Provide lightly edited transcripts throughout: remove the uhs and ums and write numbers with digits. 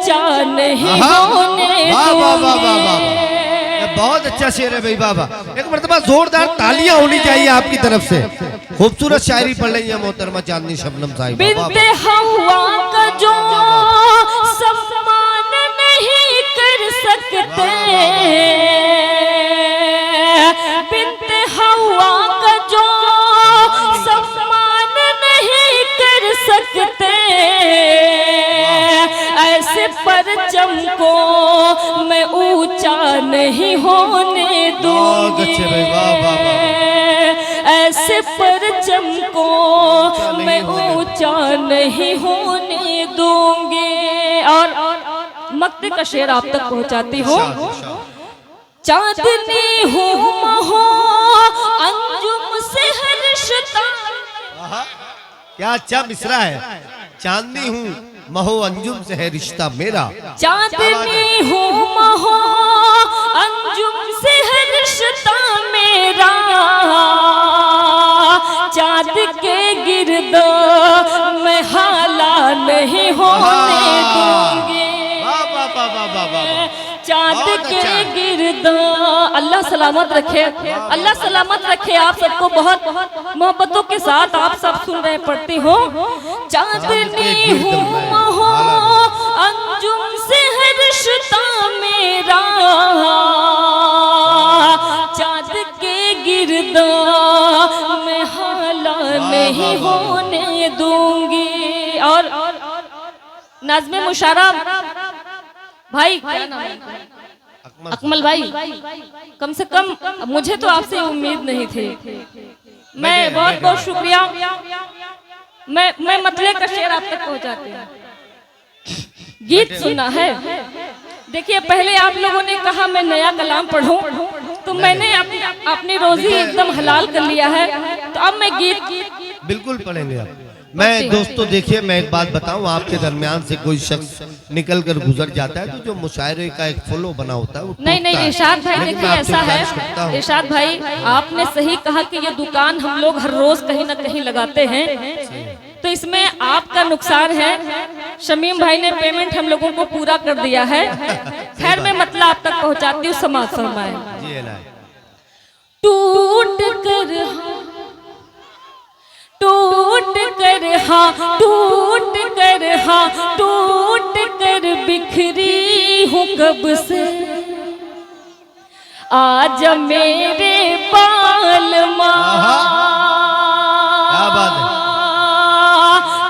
ऊंचा नहीं होने दूंगी। बहुत अच्छा शेर है भाई बाबा। एक मरतबा जोरदार तालियां होनी चाहिए आपकी तरफ से। खूबसूरत शायरी पढ़ रही है मोहतरमा चांदनी शबनम साहिबा। बिन्ते हवा का जो सम्मान नहीं कर सकते, बिन्ते हवा का जो सम्मान नहीं कर सकते, ऐसे परचम को मैं ऊंचा नहीं होने दूंगी। ऐसे परचम को मैं ऊंचा नहीं होने दूंगी। और मक्ते का शेर आप तक पहुंचाती हूँ। चांदनी हूँ महो अंजुम से हर रिश्ता। क्या अच्छा मिसरा है। चांदनी हूँ महो अंजुम से है रिश्ता मेरा। चांदनी हूँ महो अंजुम से है रिश्ता मेरा, चांद के गिर्द मैं हाला नहीं होने दूंगी। चांद के गिर्द अल्लाह सलामत रखे, अल्लाह सलामत रखे आप सबको। बहुत मोहब्बतों के साथ आप सब सुन रहे पढ़ती हो। चांदनी हूँ महो अंजुम से है रिश्ता मेरा, चांद के गिर्द मैं हाला नहीं होने दूंगी। और नाज़्मे मुशारा भाई, अकमल भाई, कम से कम मुझे तो आपसे उम्मीद नहीं थी। मैं बहुत बहुत शुक्रिया। मैं मतले का शेर आप तक पहुंचाती हूँ। गीत सुना है। देखिए पहले आप लोगों ने कहा मैं नया कलाम पढ़ूं, तो मैंने अपनी रोजी एकदम हलाल कर लिया है। तो अब मैं गीत बिल्कुल पढ़ेंगे आप। मैं दोस्तों देखिए, मैं एक बात बताऊं, आपके दरमियान से कोई शख्स निकल कर गुजर जाता है तो जो मुशायरे का एक फ्लो बना होता है वो नहीं इरशाद भाई, देखिए ऐसा है इरशाद भाई, आपने सही कहा कि ये दुकान हम लोग हर रोज कहीं ना कहीं लगाते हैं, तो इसमें आपका नुकसान है। शमीम भाई ने पेमेंट हम लोगों को पूरा कर दिया है। खैर मैं मतलब आप तक पहुंचाती हूँ, समाज फरमाए। टूट कर हाँ, टूट कर बिखरी हूँ कब से, आज मेरे पालमा।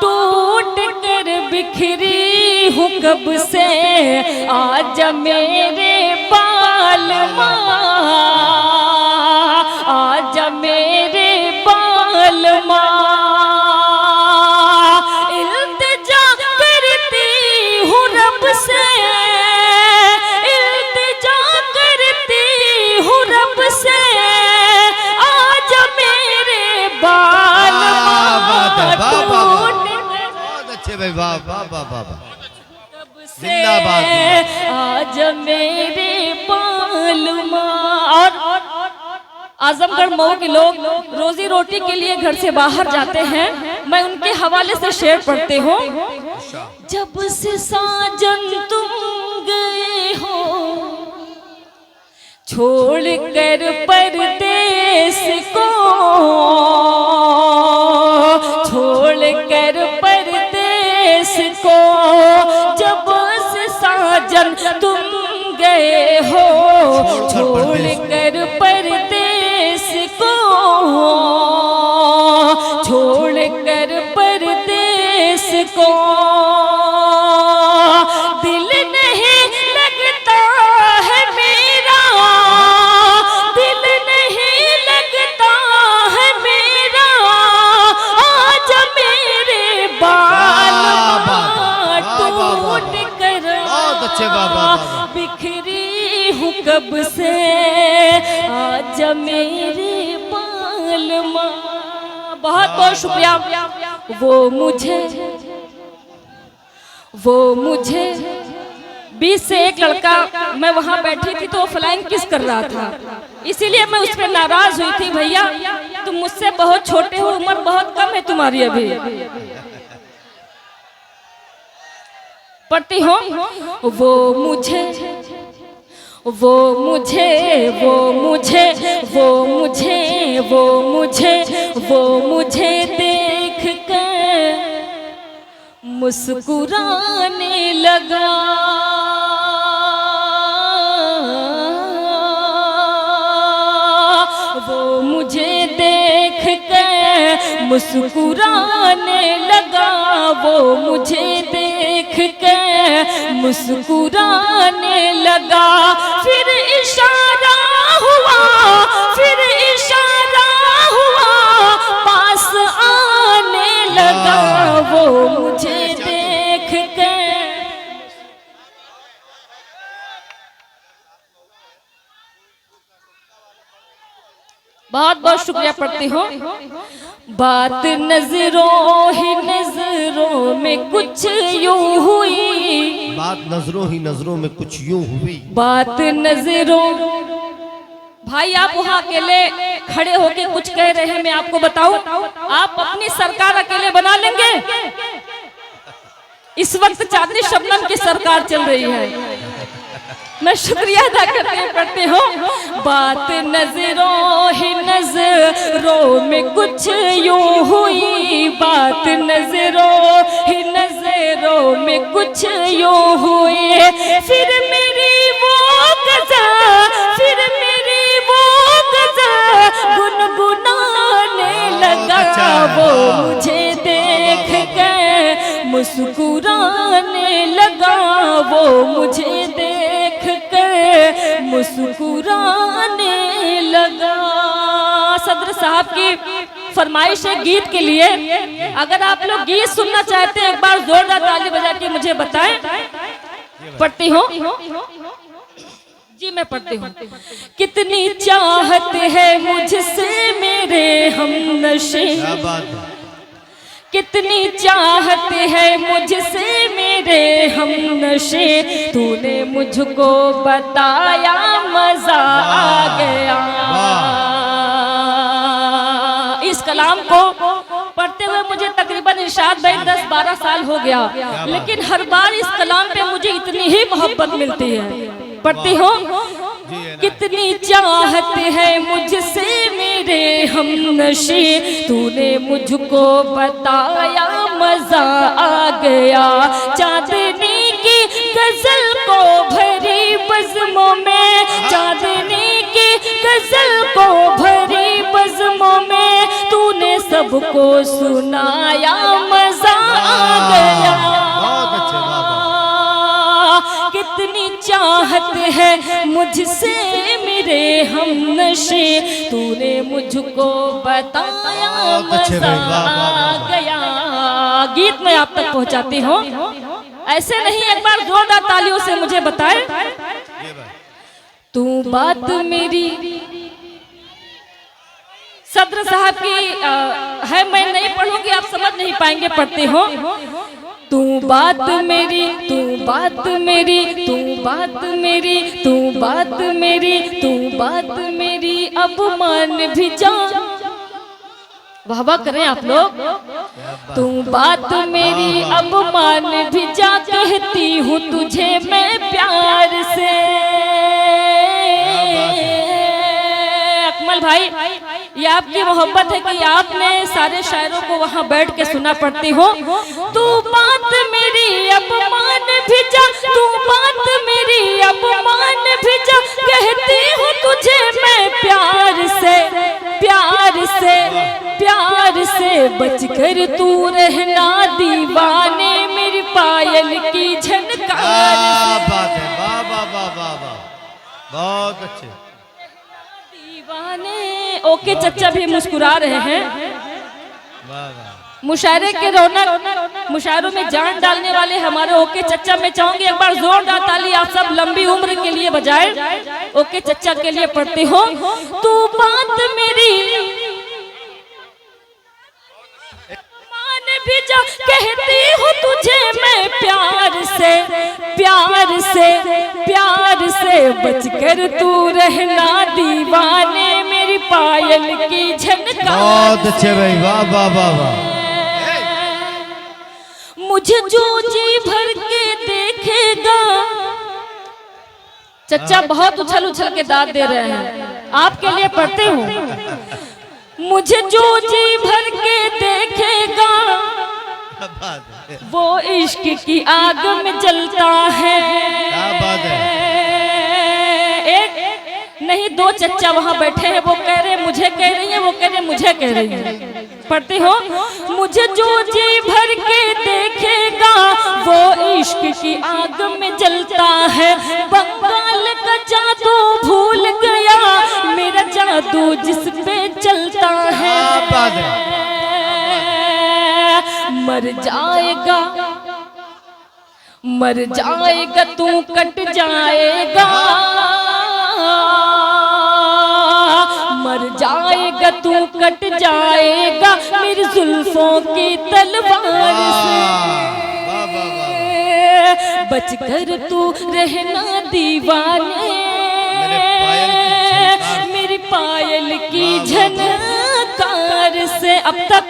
टूट कर बिखरी हूँ कब से, आज मेरे पालमा, आज मेरे पालमा। आज मेरे पालमा। और आजमगढ़ मऊ के लोग रोजी रोटी के लिए घर से बाहर जाते हैं, मैं उनके हवाले से शेर पढ़ती हूँ। जब से साजन तुम गए हो छोड़ कर परदेस को, छोड़ कर परदेस को, जब से साजन तुम गए हो छोड़ कर परदेस को, छोड़ कर परदेस को। दिल नहीं लगता है मेरा, दिल नहीं लगता है मेरा, आज मेरे बाल टूट कर बिखरी हूँ कब से, आज मेरे बाल। बहुत बहुत शुक्रिया। वो मुझे 20 से एक लड़का, मैं वहां बैठी थी तो वो फ्लाइंग किस कर रहा था, इसीलिए मैं उस पर नाराज हुई थी। भैया तुम मुझसे बहुत छोटे हो, उम्र बहुत कम है तुम्हारी अभी। पढ़ती हूँ। वो मुझे वो मुझे वो मुझे वो मुझे वो मुझे वो मुझे देख कर मुस्कुराने लगा। वो मुझे देख कर मुस्कुराने लगा। वो मुझे देख कर मुस्कुराने लगा। फिर इशारा हुआ, फिर इशारा हुआ, पास आने लगा। वो मुझे देख कर बहुत बहुत शुक्रिया पढ़ती हूँ। बात नजरों ही नजरों में कुछ यूं हुई। बात नजरों ही नजरों में कुछ यूं हुई। बात नजरों। भाई आप वहाँ अकेले खड़े होके कुछ कह रहे हैं, मैं आपको बताऊं, आप अपनी सरकार अकेले बना लेंगे? इस वक्त चांदनी शबनम की सरकार चल रही है। मैं शुक्रिया अदा करते पढ़ते हो। बात नजरों ही नजरों में कुछ यूं हुई। बात नजरों ही नजरों में कुछ यूं हुई। फिर मेरी वो गज़ा, फिर मेरी वो गज़ा गुनगुनाने लगा। वो मुझे देख कर मुस्कुराने लगा। वो मुझे देख कर मुस्कुराने लगा। सदर साहब की फरमाइश है गीत के लिए। अगर आप लोग गीत सुनना चाहते हैं एक बार जोरदार ताली बजा के मुझे बताएं। पढ़ती हूँ जी, मैं पढ़ती हूँ। कितनी चाहत है मुझसे मेरे हमनशे, कितनी चाहत है मुझसे मेरे हमनशे। तूने मुझको बताया मजा आ गया। इस कलाम को पढ़ते हुए मुझे तकरीबन इरशाद भाई 10-12 साल हो गया, लेकिन हर बार इस कलाम पे मुझे इतनी ही मोहब्बत मिलती है। पढ़ती हूँ। कितनी चाहत है मुझसे मेरे हमनशे। तूने मुझको बताया मजा आ गया। चांदनी की गजल को भरी बज़्मों में, चांदनी की गजल को भरी बज़्मों में तूने सबको सुनाया मजा आ गया। कितनी चाहत है मुझसे मेरे हमनशे। तूने मुझको बताया मजा आ गया। गीत मैं आप तक पहुंचाती हूँ, ऐसे नहीं, एक बार जोरदार तालियों से मुझे बताए। तू बात मेरी सदर साहब की है, मैं नहीं पढ़ूंगी, आप समझ नहीं पाएंगे। पढ़ती हूँ। तू बात मेरी, तू बात मेरी, तू बात मेरी, तू बात मेरी, तू बात मेरी अब मान भी जा। वाह वाह करें आप लोग। तू बात मेरी अब मान भी जा। कहती हूँ तुझे मैं प्यार से। अकमल भाई, ये आपकी मोहब्बत है कि आपने सारे शायरों को वहाँ बैठ के सुना। पढ़ती हो। तू बात मेरी अब मान भी जा, तू बात मेरी अब मान भी जा। कहती हूँ तुझे मैं प्यार से, प्यार से, प्यार से। बचकर तू रहना दीवाने मेरी पायल की झनकार से। बात है, वाह वाह वाह वाह वाह, बहुत अच्छे। दीवाने। ओके चच्चा भी मुस्कुरा रहे हैं। मुशायरे के रौनक, मुशायरों में जान डालने वाले हमारे ओके चच्चा, मैं चाहूंगी एक बार जोरदार ताली आप सब लंबी उम्र के लिए बजाए। ओके चच्चा के लिए पढ़ती हो। तू बात मेरी मान भी जा। कहती हूँ तुझे मैं प्यार से, प्यार से, प्यार से। बचकर तू रहना दीवाने मेरी पायल की झनकार। बहुत अच्छे भाई, वाह वाह वाह वाह। मुझे जो जी भर के देखेगा। चचा बहुत उछल उछल के दाद दे रहे हैं, आपके लिए पढ़ते हूँ। मुझे जो जी भर के देखेगा वो इश्क की आग में जलता है। क्या बात है। एक नहीं दो चच्चा वहां बैठे हैं, वो कह रहे मुझे कह रही है, वो कह रहे मुझे कह रही है। पढ़ते हो, मुझे जो जी भर के देखेगा वो इश्क की आग में जलता है। बंगाल का जादू भूल गया, मेरा जादू जिस पे चलता है। मर जाएगा मर जाएगा तू कट जाएगा, मर जाएगा तू कट जाएगा मेरी जुल्फों की तलवार से। बचकर तू रहना दीवाने, मेरी पायल की झनकार से। अब तक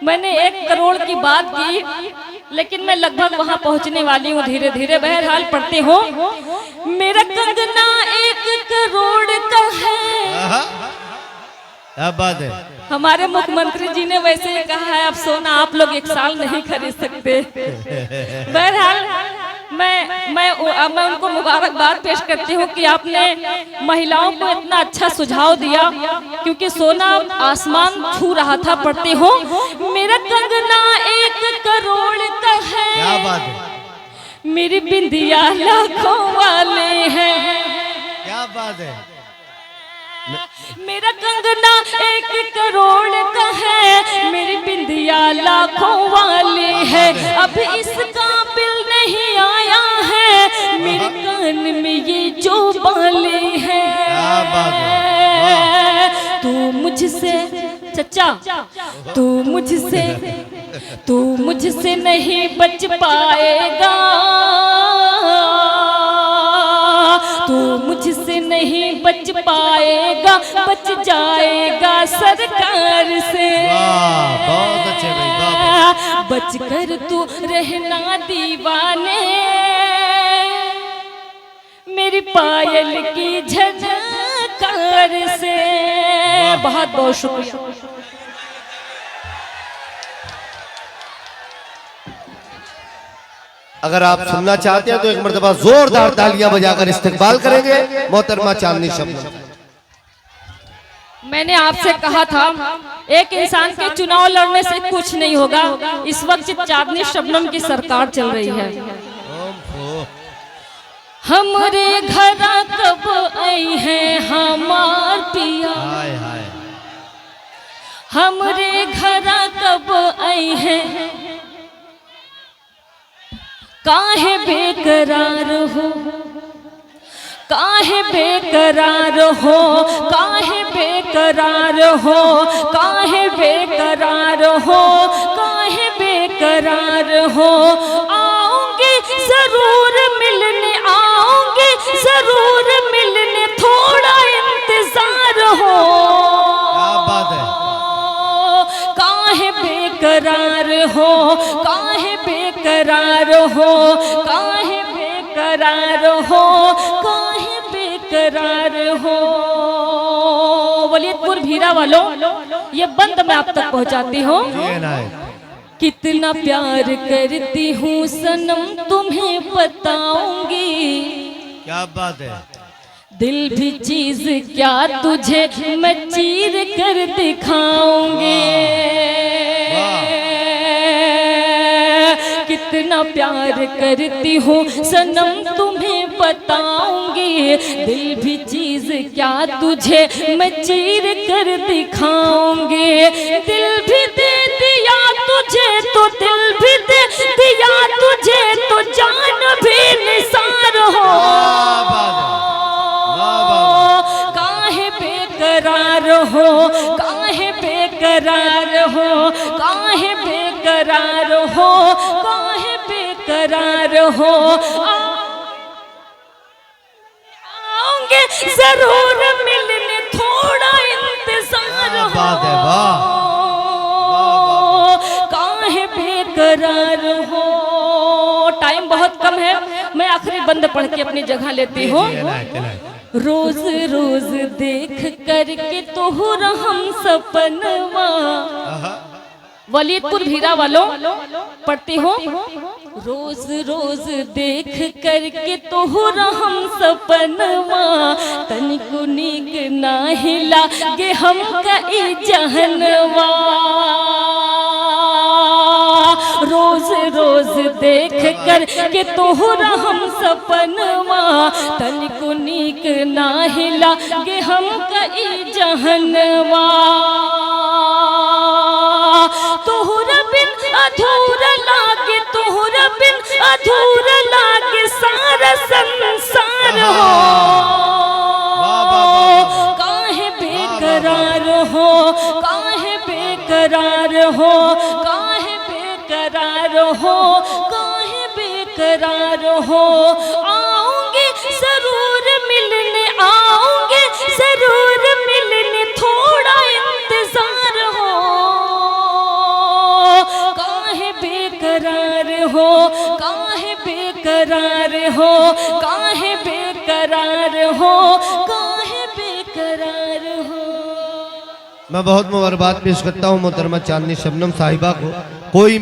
मैंने 1 करोड़ की बात की, लेकिन मैं लगभग वहां पहुंचने वाली हूँ धीरे धीरे। बहरहाल पढ़ते हो, मेरा कंगना 1 करोड़ का है। क्या बात है। हमारे मुख्यमंत्री जी ने वैसे ही कहा है, अब सोना आप लोग 1 साल नहीं खरीद सकते। बहरहाल मैं उनको मुबारकबाद पेश करती हूँ कि आपने महिलाओं को इतना अच्छा सुझाव दिया, क्योंकि सोना आसमान छू रहा था। पढ़ते हो, मेरा कंगना 1 करोड़ का है। क्या बात है। मेरी बिंदिया लाखों वाले हैं। क्या बात है। मेरा कंगना 1 करोड़ का है, मेरी बिंदिया लाखों वाली है। अब इस काबिल नहीं आया है मेरे कान में ये जो बाले हैं। तू मुझसे चचा, तू मुझसे नहीं बच पाएगा, तू मुझसे नहीं बच पाएगा, बच जाएगा सरकार से। बहुत अच्छे भाई। बचकर तू रहना दीवाने, मेरी पायल की झनकार से। बहुत बहुत शुक्रिया। अगर आप सुनना चाहते हैं तो एक मर्तबा जोरदार तालियां बजाकर इस्तकबाल करेंगे मोहतरमा चांदनी शबनम। मैंने आपसे कहा था एक इंसान के चुनाव लड़ने से कुछ नहीं होगा। इस वक्त चांदनी शबनम की सरकार चल रही है। हमरे घर कब आई है हमार पिया, हमरे घर कब आई है, काहे बेकरार हो, काहे बेकरार हो, काहे बेकरार हो, काहे बेकरार हो, काहे बेकरार हो। आऊंगी जरूर मिलने, आऊंगी जरूर मिलने, थोड़ा इंतजार हो। क्या बात है। काहे बेकरार हो, काहे बेकरार हो, काहे बेकरार हो, काहे बेकरार हो। वलीदपुर भीरा वालों, ये बंद मैं आप तक पहुंचाती हूँ। कितना प्यार करती हूँ सनम तुम्हें बताऊंगी। क्या बात है। दिल भी चीज क्या तुझे मैं चीर कर दिखाऊंगी। कितना प्यार करती हूँ सनम तुम्हें बताऊंगी। दिल भी चीज क्या तुझे मैं चीर कर दिखाऊंगी। दिल भी दे दिया तुझे तो दिल भी दे दिया तुझे तो जान भी निसार हो। काहे बेकरार हो, काहे बेकरार हो, काहे बेकरार हो, काहे बेकरार हो। आऊंगे जरूर मिलने, थोड़ा इंतजार हो। काहे बेकरार हो। मैं आखिरी बंद पढ़ के अपनी जगह लेती हूँ। रोज रोज देख करके तोहरा हम सपनवा, वलीदपुर भीरा वालों पढ़ती हूँ। रोज रोज देख करके तोहरा हम सपनवा, तनिको नीक नाही लागे हमका ई जहनवा। रोज रोज देख कर के तोहरा हम सपनवा, तनिको नीक नाही लागे हमका ई जहनवा। तोहरा बिन अधूरा लागे, तोहरा बिन अधूरा लागे सारा संसार हो। काहे बेकरार हो, काहे बेकरार हो, काहे बेकरार हो, काहे बेकरार हो। आऊंगे जरूर मिलने, आऊंगे जरूर मिलने, थोड़ा इंतजार हो। काहे बेकरार हो, काहे बेकरार हो, काहे बेकरार हो, काहे बेकरार हो। मैं बहुत मुबारकबाद पेश करता हूँ मोहतरमा चांदनी शबनम साहिबा को। कोई